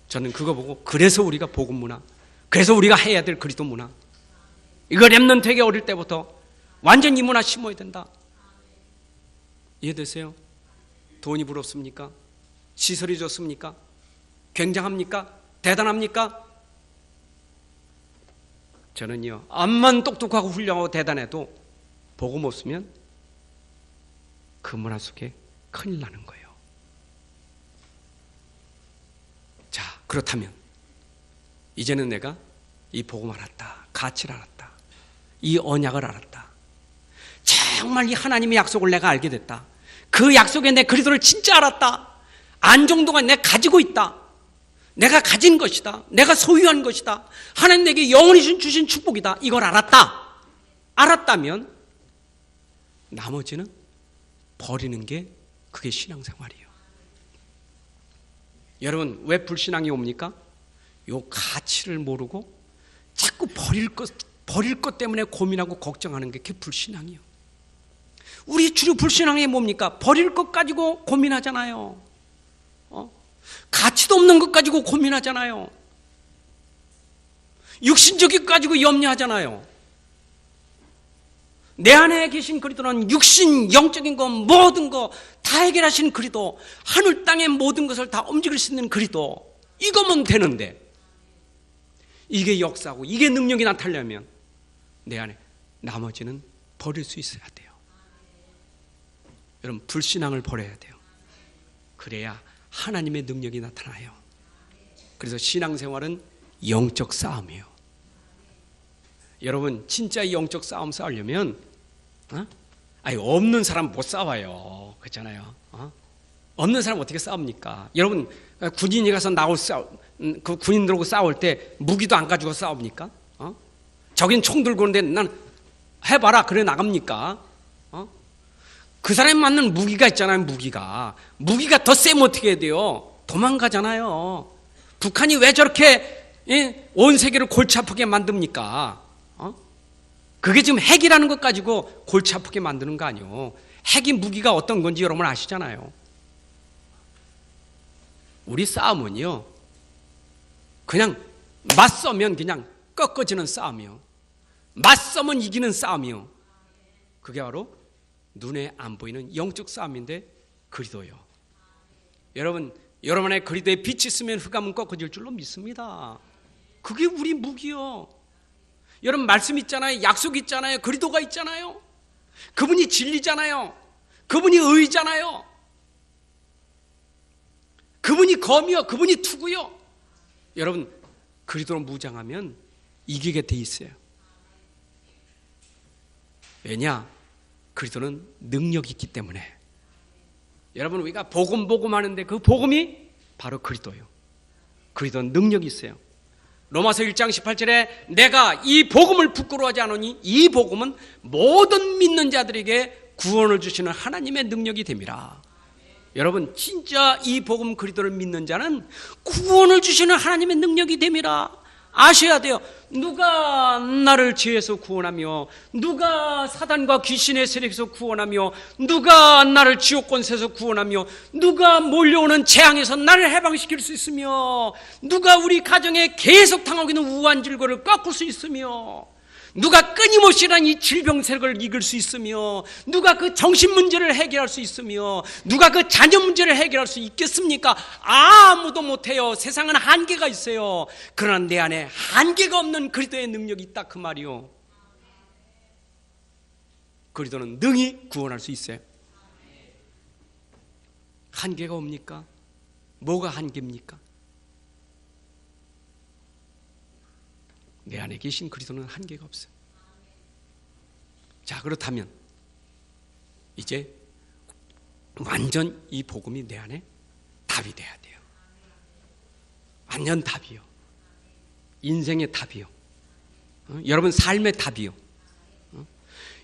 저는 그거 보고, 그래서 우리가 복음 문화, 그래서 우리가 해야 될 그리스도 문화, 이거 렘넌트에게 어릴 때부터 완전 이 문화 심어야 된다. 이해되세요? 돈이 부럽습니까? 시설이 좋습니까? 굉장합니까? 대단합니까? 저는요, 암만 똑똑하고 훌륭하고 대단해도 복음 없으면 그 문화 속에 큰일 나는 거예요. 자, 그렇다면 이제는 내가 이 복음을 알았다, 가치를 알았다, 이 언약을 알았다, 정말 이 하나님의 약속을 내가 알게 됐다, 그 약속에 내 그리스도를 진짜 알았다, 안정도가 내가 가지고 있다, 내가 가진 것이다, 내가 소유한 것이다, 하나님 내게 영원히 주신 축복이다, 이걸 알았다면 나머지는 버리는 게 그게 신앙생활이에요. 여러분, 왜 불신앙이 옵니까? 요 가치를 모르고 자꾸 버릴 것 때문에 고민하고 걱정하는 게 그게 불신앙이에요. 우리 주류 불신앙이 뭡니까? 버릴 것 가지고 고민하잖아요. 가치도 없는 것 가지고 고민하잖아요. 육신적인 것 가지고 염려하잖아요. 내 안에 계신 그리스도는 육신, 영적인 것, 모든 거 다 해결하신 그리스도, 하늘 땅의 모든 것을 다 움직일 수 있는 그리스도, 이거면 되는데, 이게 역사고 이게 능력이 나타나려면 내 안에 나머지는 버릴 수 있어야 돼요. 여러분, 불신앙을 버려야 돼요. 그래야 하나님의 능력이 나타나요. 그래서 신앙생활은 영적 싸움이에요. 여러분, 진짜 영적 싸움 싸우려면 없는 사람 못 싸워요. 그렇잖아요. 없는 사람 어떻게 싸웁니까? 여러분 군인이 가서 그 군인들하고 싸울 때 무기도 안 가지고 싸웁니까? 저긴 총 들고 오는데 난 해봐라 그래 나갑니까? 그 사람이 맞는 무기가 있잖아요. 무기가 더 세면 어떻게 해야 돼요? 도망가잖아요. 북한이 왜 저렇게 온 세계를 골치 아프게 만듭니까? 그게 지금 핵이라는 것 가지고 골치 아프게 만드는 거 아니에요. 핵이 무기가 어떤 건지 여러분 아시잖아요. 우리 싸움은요, 그냥 맞서면 그냥 꺾어지는 싸움이요, 맞서면 이기는 싸움이요. 그게 바로 눈에 안 보이는 영적 싸움인데 그리도요. 여러분의 그리도에 빛이 있으면 흑암은 꺾어질 줄로 믿습니다. 그게 우리 무기요. 여러분 말씀 있잖아요. 약속 있잖아요. 그리도가 있잖아요. 그분이 진리잖아요. 그분이 의잖아요. 그분이 검이요. 그분이 투구요. 여러분 그리도로 무장하면 이기게 돼 있어요. 왜냐? 그리도는 능력이 있기 때문에. 여러분 우리가 복음 하는데 그 복음이 바로 그리도예요. 그리도는 능력이 있어요. 로마서 1장 18절에 내가 이 복음을 부끄러워하지 않으니 이 복음은 모든 믿는 자들에게 구원을 주시는 하나님의 능력이 됨이라. 여러분 진짜 이 복음 그리도를 믿는 자는 구원을 주시는 하나님의 능력이 됨이라. 아셔야 돼요. 누가 나를 죄에서 구원하며, 누가 사단과 귀신의 세력에서 구원하며, 누가 나를 지옥 권세에서 구원하며, 누가 몰려오는 재앙에서 나를 해방시킬 수 있으며, 누가 우리 가정에 계속 당하고 있는 우한 질고를 꺾을 수 있으며, 누가 끊임없이란 이 질병 세력을 이길 수 있으며, 누가 그 정신 문제를 해결할 수 있으며, 누가 그 자녀 문제를 해결할 수 있겠습니까? 아무도 못해요. 세상은 한계가 있어요. 그러나 내 안에 한계가 없는 그리도의 능력이 있다 그 말이요. 그리도는 능히 구원할 수 있어요. 한계가 옵니까? 뭐가 한계입니까? 내 안에 계신 그리도는 한계가 없어요. 자, 그렇다면 이제 완전 이 복음이 내 안에 답이 돼야 돼요. 완전 답이요. 인생의 답이요. 여러분 삶의 답이요.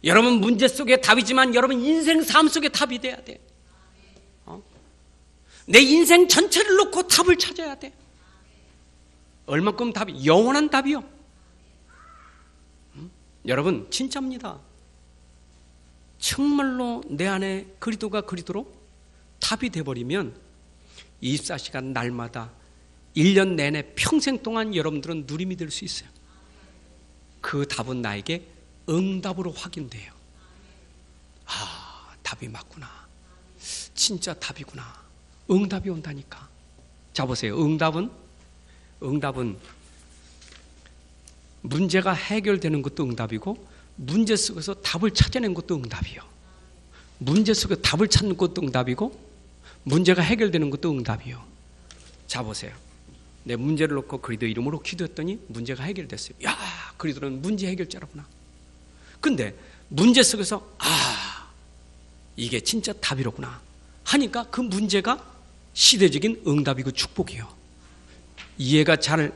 여러분 문제 속의 답이지만 여러분 인생 삶 속의 답이 돼야 돼. 내 인생 전체를 놓고 답을 찾아야 돼. 얼마큼 답이? 영원한 답이요. 여러분 진짜입니다. 정말로 내 안에 그리도가 그리도로 답이 돼버리면 24시간 날마다 1년 내내 평생 동안 여러분들은 누림이 될 수 있어요. 그 답은 나에게 응답으로 확인돼요. 아, 답이 맞구나. 진짜 답이구나. 응답이 온다니까. 자 보세요. 응답은 문제가 해결되는 것도 응답이고 문제 속에서 답을 찾아낸 것도 응답이요. 문제 속에 답을 찾는 것도 응답이고 문제가 해결되는 것도 응답이요. 자 보세요. 내 문제를 놓고 그리도 이름으로 기도했더니 문제가 해결됐어요. 야, 그리도는 문제 해결자라구나. 근데 문제 속에서 이게 진짜 답이로구나 하니까 그 문제가 시대적인 응답이고 축복이요. 이해가 잘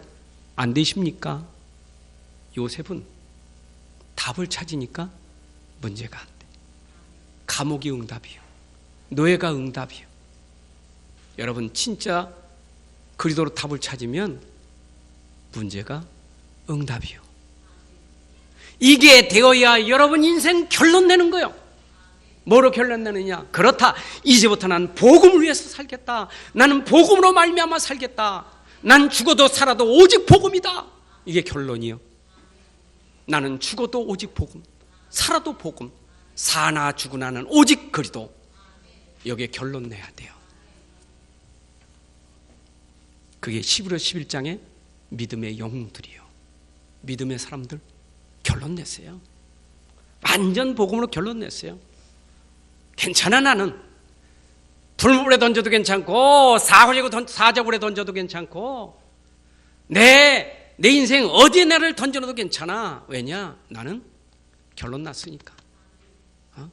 안 되십니까? 요셉은 답을 찾으니까 문제가 안 돼. 감옥이 응답이요. 노예가 응답이요. 여러분 진짜 그리도로 답을 찾으면 문제가 응답이요. 이게 되어야 여러분 인생 결론 내는 거예요. 뭐로 결론 내느냐? 그렇다. 이제부터 난 복음을 위해서 살겠다. 나는 복음으로 말미암아 살겠다. 난 죽어도 살아도 오직 복음이다. 이게 결론이요. 나는 죽어도 오직 복음, 살아도 복음, 사나 죽으나는 오직 그리도. 여기에 결론 내야 돼요. 그게 11월 11장의 믿음의 영웅들이요. 믿음의 사람들 결론 냈어요. 완전 복음으로 결론 냈어요. 괜찮아 나는. 불물에 던져도 괜찮고 사자굴에 던져도 괜찮고 내 인생 어디에 나를 던져놔도 괜찮아. 왜냐? 나는 결론 났으니까.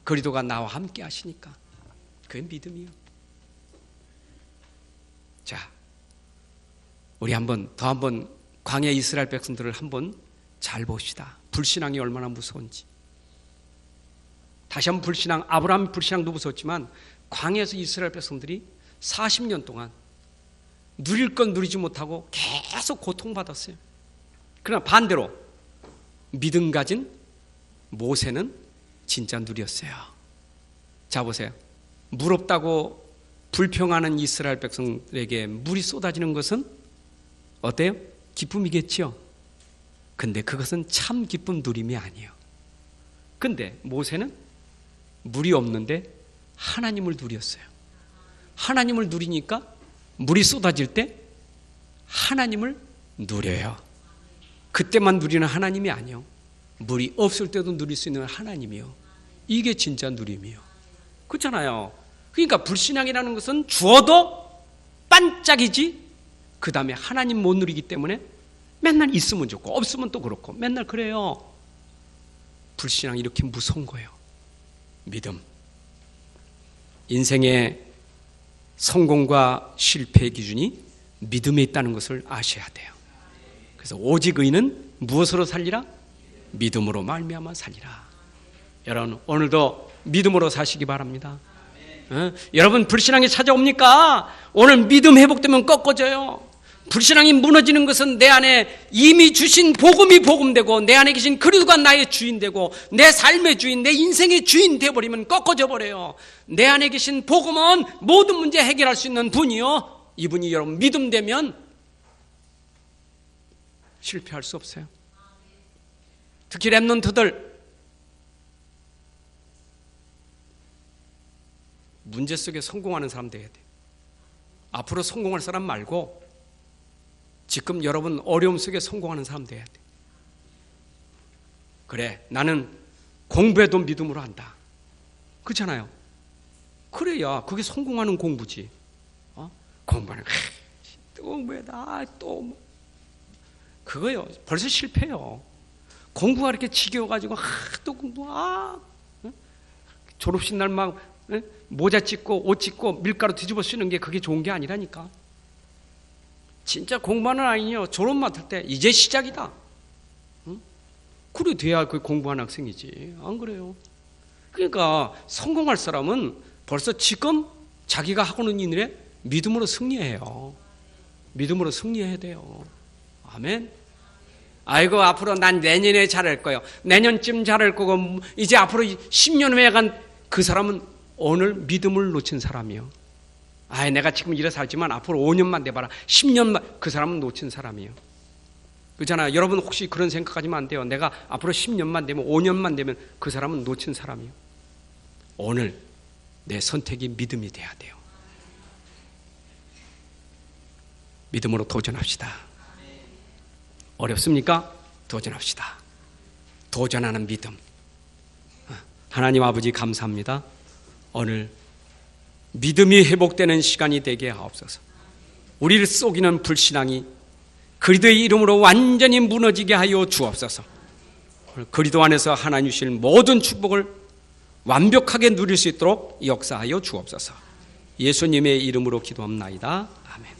그리도가 나와 함께 하시니까. 그게 믿음이요. 자, 우리 한번 광야 이스라엘 백성들을 한번 잘 봅시다. 불신앙이 얼마나 무서운지. 다시 한번 불신앙, 아브라함 불신앙도 무서웠지만 광야에서 이스라엘 백성들이 40년 동안 누릴 건 누리지 못하고 계속 고통받았어요. 그러나 반대로 믿음 가진 모세는 진짜 누렸어요. 자, 보세요. 물 없다고 불평하는 이스라엘 백성들에게 물이 쏟아지는 것은 어때요? 기쁨이겠죠. 근데 그것은 참 기쁨 누림이 아니에요. 근데 모세는 물이 없는데 하나님을 누렸어요. 하나님을 누리니까 물이 쏟아질 때 하나님을 누려요. 그때만 누리는 하나님이 아니요, 물이 없을 때도 누릴 수 있는 하나님이요. 이게 진짜 누림이요. 그렇잖아요. 그러니까 불신앙이라는 것은 주어도 반짝이지, 그 다음에 하나님 못 누리기 때문에 맨날 있으면 좋고 없으면 또 그렇고 맨날 그래요. 불신앙이 이렇게 무서운 거예요. 믿음. 인생의 성공과 실패의 기준이 믿음에 있다는 것을 아셔야 돼요. 그래서 오직 의는 무엇으로 살리라? 믿음으로 말미암아 살리라. 여러분, 오늘도 믿음으로 사시기 바랍니다. 여러분, 불신앙이 찾아옵니까? 오늘 믿음 회복되면 꺾어져요. 불신앙이 무너지는 것은 내 안에 이미 주신 복음이 복음되고 내 안에 계신 그리스도가 나의 주인 되고 내 삶의 주인, 내 인생의 주인 되어버리면 꺾어져 버려요. 내 안에 계신 복음은 모든 문제 해결할 수 있는 분이요, 이분이 여러분 믿음되면 실패할 수 없어요. 특히 렘넌트들, 문제 속에 성공하는 사람 돼야 돼. 앞으로 성공할 사람 말고 지금 여러분 어려움 속에 성공하는 사람 돼야 돼. 그래, 나는 공부해도 믿음으로 한다. 그렇잖아요. 그래야 그게 성공하는 공부지. 공부하는 또 공부해다 또 그거요, 벌써 실패요. 공부가 이렇게 지겨워가지고 또 공부, 졸업식 날 막 모자 찢고 옷 찢고 밀가루 뒤집어 쓰는 게 그게 좋은 게 아니라니까. 진짜 공부하는 아이요, 졸업 맡을 때 이제 시작이다. 그래 돼야 그 공부하는 학생이지. 안 그래요? 그러니까 성공할 사람은 벌써 지금 자기가 하고 있는 일에 믿음으로 승리해요. 믿음으로 승리해야 돼요. 아멘. 아이고, 앞으로 난 내년에 잘할 거예요. 내년쯤 잘할 거고 이제 앞으로 10년 후에 간 그 사람은 오늘 믿음을 놓친 사람이요. 내가 지금 이래 살지만 앞으로 5년만 돼봐라, 10년만, 그 사람은 놓친 사람이에요. 그렇잖아요. 여러분 혹시 그런 생각하시면 안 돼요. 내가 앞으로 10년만 되면, 5년만 되면 그 사람은 놓친 사람이에요. 오늘 내 선택이 믿음이 돼야 돼요. 믿음으로 도전합시다. 어렵습니까? 도전합시다. 도전하는 믿음. 하나님 아버지 감사합니다. 오늘 믿음이 회복되는 시간이 되게 하옵소서. 우리를 속이는 불신앙이 그리스도의 이름으로 완전히 무너지게 하여 주옵소서. 그리스도 안에서 하나님 주실 모든 축복을 완벽하게 누릴 수 있도록 역사하여 주옵소서. 예수님의 이름으로 기도합나이다. 아멘.